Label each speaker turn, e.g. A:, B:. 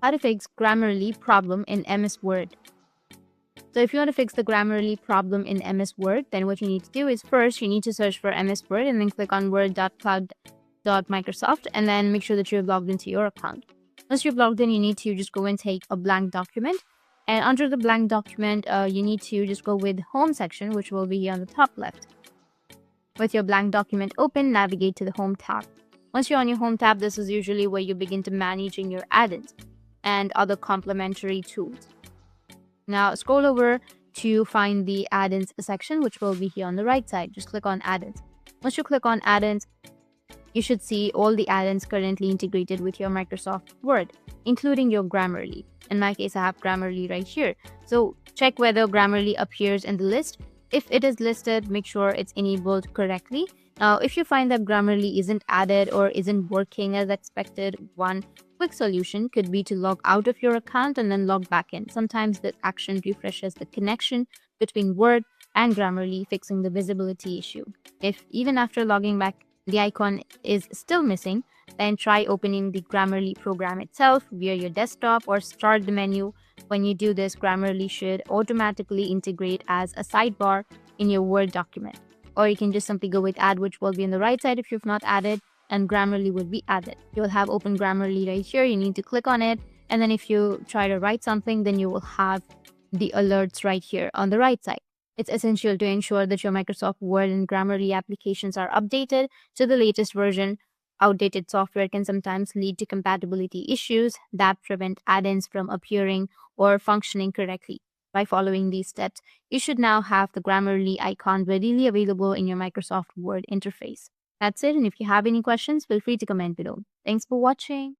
A: how to fix Grammarly problem in MS Word. So if you want to fix the Grammarly problem in MS Word, then what you need to do is first you need to search for MS Word and then click on word.cloud.microsoft and then make sure that you're logged into your account. Once you've logged in, you need to just go and take a blank document. And under the blank document, you need to just go with Home section, which will be here on the top left. With your blank document open, navigate to the Home tab. Once you're on your Home tab, this is usually where you begin to managing your add-ins and other complementary tools. Now scroll over to find the add-ins section, which will be here on the right side. Just click on add-ins. Once you click on add-ins, you should see all the add-ins currently integrated with your Microsoft Word, including your Grammarly. In my case, I have Grammarly right here. So check whether Grammarly appears in the list. If it is listed, make sure it's enabled correctly. Now, if you find that Grammarly isn't added or isn't working as expected, one quick solution could be to log out of your account and then log back in. Sometimes this action refreshes the connection between Word and Grammarly, fixing the visibility issue. If even after logging back, the icon is still missing, then try opening the Grammarly program itself via your desktop or start the menu. When you do this, Grammarly should automatically integrate as a sidebar in your Word document. Or you can just simply go with add, which will be on the right side if you've not added, and Grammarly will be added. You'll have open Grammarly right here. You need to click on it. And then if you try to write something, then you will have the alerts right here on the right side. It's essential to ensure that your Microsoft Word and Grammarly applications are updated to the latest version. Outdated software can sometimes lead to compatibility issues that prevent add-ins from appearing or functioning correctly. By following these steps, you should now have the Grammarly icon readily available in your Microsoft Word interface. That's it, and if you have any questions, feel free to comment below. Thanks for watching.